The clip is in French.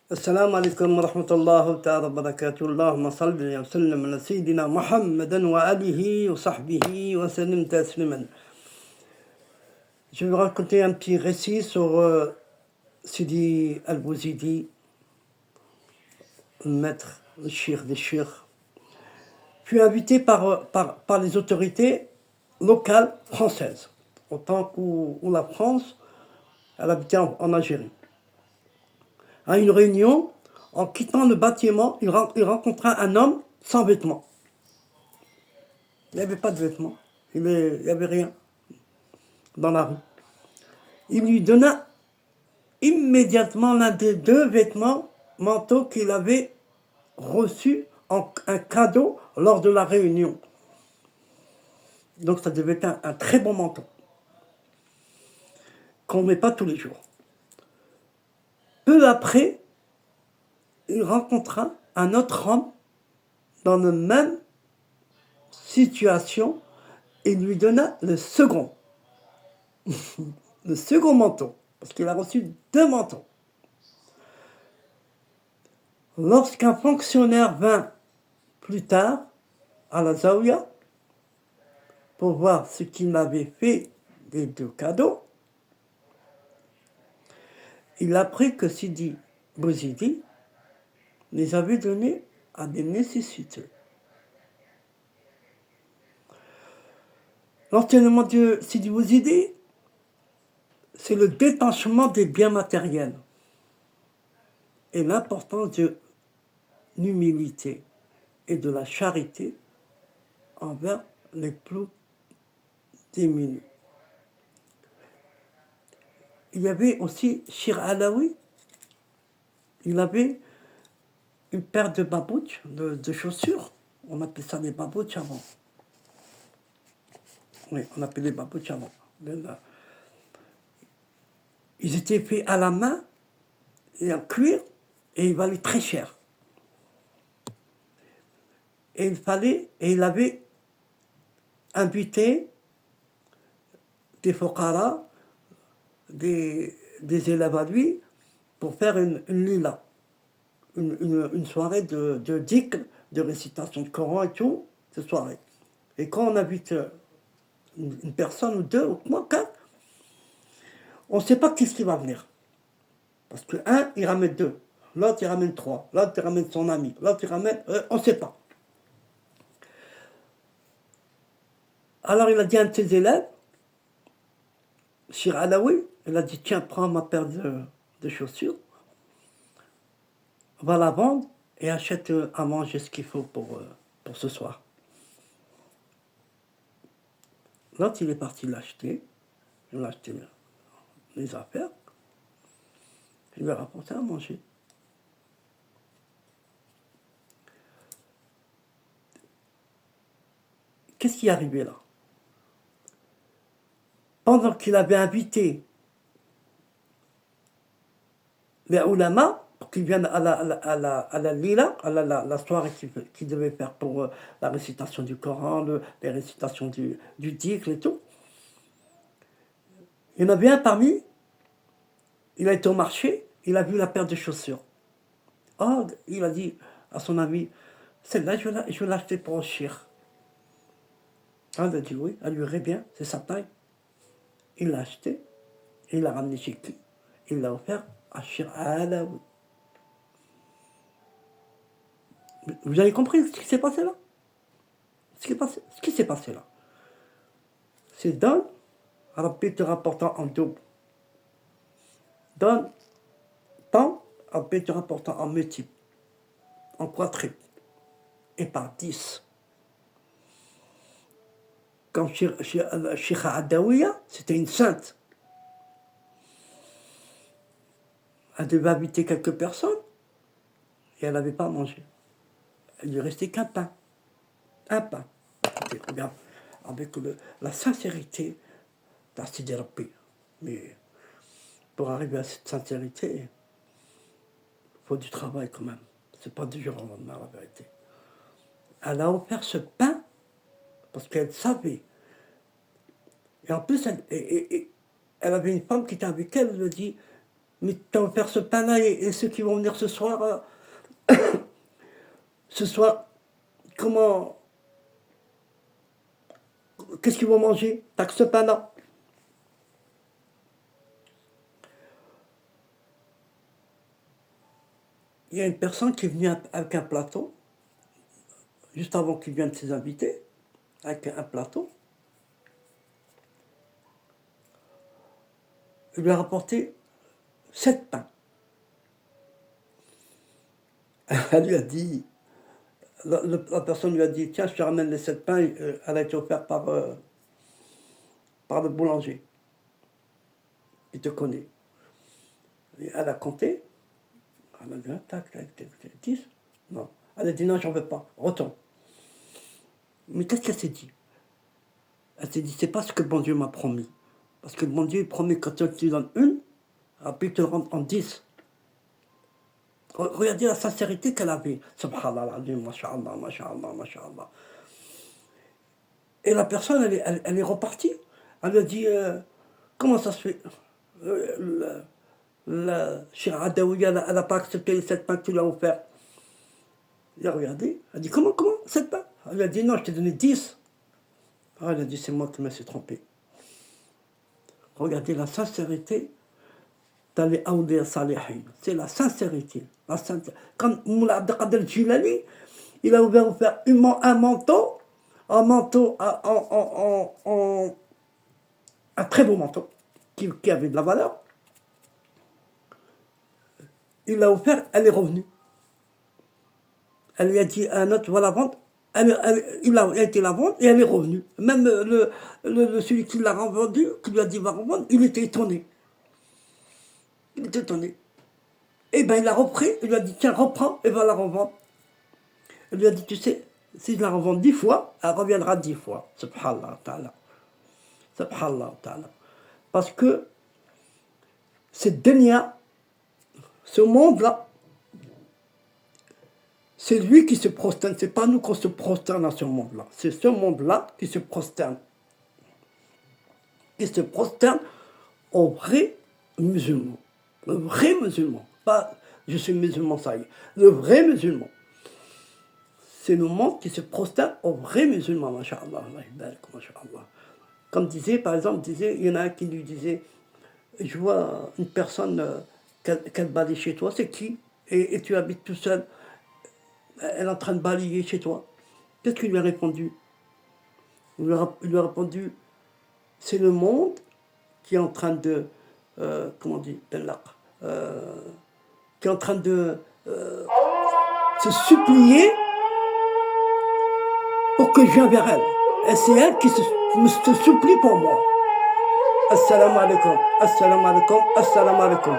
السلام عليكم ورحمة الله تعالى وبركاته. اللهم صل وسلم على سيدنا محمد وآله وصحبه وسلم تسليما. Je vais vous raconter un petit récit sur Sidi Al-Bouzidi, le maître, le shir des shirs. Puis invité par les autorités locales françaises, au temps où la France, elle habitait en Algérie. À une réunion, en quittant le bâtiment, il rencontra un homme sans vêtements. Il n'y avait pas de vêtements, il n'y avait rien dans la rue. Il lui donna immédiatement l'un des deux vêtements, manteaux qu'il avait reçus en un cadeau lors de la réunion. Donc ça devait être un très bon manteau, qu'on ne met pas tous les jours. Peu après, il rencontra un autre homme dans la même situation et lui donna le second. Le second manteau, parce qu'il a reçu deux manteaux. Lorsqu'un fonctionnaire vint plus tard à la Zaouia pour voir ce qu'il m'avait fait des deux cadeaux, il apprit que Sidi Bouzidi les avait donnés à des nécessiteux. L'enseignement de Sidi Bouzidi, c'est le détachement des biens matériels et l'importance de l'humilité et de la charité envers les plus démunis. Il y avait aussi Shir Alaoui, il avait une paire de babouches, de chaussures, on appelait ça des babouches avant. Oui, on appelait les babouches avant. Ils étaient faits à la main et en cuir et ils valaient très cher. Et il avait invité des foqara, des élèves à lui, pour faire une lila, une soirée de dhikr, de récitation de Coran et tout, cette soirée. Et quand on invite une personne ou deux, ou moins quatre, on ne sait pas qui va venir. Parce que un, il ramène deux, l'autre, il ramène trois, l'autre, il ramène son ami, l'autre, il ramène... on ne sait pas. Alors il a dit à un de ses élèves, Shir Alaoui, il a dit, tiens, prends ma paire de chaussures, va la vendre et achète à manger ce qu'il faut pour ce soir. L'autre, il est parti l'acheter, il a acheté les affaires, il lui a rapporté à manger. Qu'est-ce qui est arrivé là? Pendant qu'il avait invité les ulama, pour qu'ils viennent à la lila, à la soirée qu'il devait faire pour la récitation du Coran, les récitations du dhikr et tout. Il y en avait un parmi, il a été au marché, il a vu la paire de chaussures. Oh, il a dit à son ami, celle-là, je vais l'acheter pour un shir. Ah, il a dit oui, elle lui irait bien, c'est sa taille. Il l'a acheté, il l'a ramené chez qui? Il l'a offert à Shir Alaoui. Vous avez compris ce qui s'est passé là? Ce qui s'est passé là. C'est donne, Rabbi te rapportant en double. Donne, tant, Rabbi te rapportant en multiple, en quadruple, et par 10. Comme Sheikha Adawiya, c'était une sainte. Elle devait inviter quelques personnes, et elle n'avait pas à manger. Il lui restait qu'un pain. Un pain. Écoutez, regarde, avec la sincérité d'Assidi Rabbi. Mais pour arriver à cette sincérité, il faut du travail quand même. C'est pas du jour au lendemain, la vérité. Elle a offert ce pain parce qu'elle savait. Et en plus, elle avait une femme qui était avec elle, elle lui dit, Mais tu as offert ce pain-là et ceux qui vont venir ce soir, comment, qu'est-ce qu'ils vont manger? T'as que ce pain-là. Il y a une personne qui est venue avec un plateau, juste avant qu'il vienne ses invités, avec un plateau. Il lui a rapporté 7 pains. Elle lui a dit, la personne lui a dit, tiens, je te ramène les 7 pains, elle a été offerte par le boulanger. Il te connaît. Et elle a compté. Elle a dit, tac, tac, 10. Non. Elle a dit, non, j'en veux pas. Retourne. Mais qu'est-ce qu'elle s'est dit? Elle s'est dit, c'est pas ce que le bon Dieu m'a promis. Parce que le bon Dieu, il promet quand tu lui donnes une, après il te le rend en 10. Regardez la sincérité qu'elle avait. Subhanallah, masha'Allah, masha'Allah, masha'Allah. Et la personne, elle est repartie. Elle lui a dit, comment ça se fait? La chère Adaouia, elle n'a pas accepté les 7 pains que tu lui as offerts. Il a regardé, elle a dit, comment, 7 pains? Elle lui a dit, non, je t'ai donné 10. Ah, elle a dit, c'est moi qui me suis trompé. Regardez la sincérité dans les Awliya Salihin. C'est la sincérité. Comme Moula Abdelkader Jilani, il a offert un manteau, un très beau manteau, qui avait de la valeur. Il l'a offert, elle est revenue. Elle lui a dit à un autre, va la vendre. Il a été la vendre et elle est revenue. Même celui qui l'a revendu, qui lui a dit va revendre, il était étonné. Il était étonné. Et bien il l'a repris, il lui a dit tiens, reprends et va la revendre. Il lui a dit tu sais, si je la revends 10 fois, elle reviendra 10 fois. Subhanallah ta'ala. Subhanallah ta'ala. Parce que cette dunya, ce monde-là, c'est lui qui se prosterne, c'est pas nous qu'on se prosterne à ce monde-là. C'est ce monde-là qui se prosterne. Qui se prosterne aux vrais musulmans. Le vrai musulman. Pas je suis musulman, ça y est. Le vrai musulman. C'est le monde qui se prosterne aux vrais musulmans, masha'Allah. Comme disait, par exemple, il y en a un qui lui disait, je vois une personne qu'elle balaye chez toi, c'est qui? Et tu habites tout seul. Elle est en train de balayer chez toi. Qu'est-ce qu'il lui a répondu? Il lui a répondu, c'est le monde qui est en train de, comment on dit, qui est en train de se supplier pour que je vienne vers elle. Et c'est elle qui se supplie pour moi. Assalamu alaikum, assalamu alaikum, assalamu alaikum.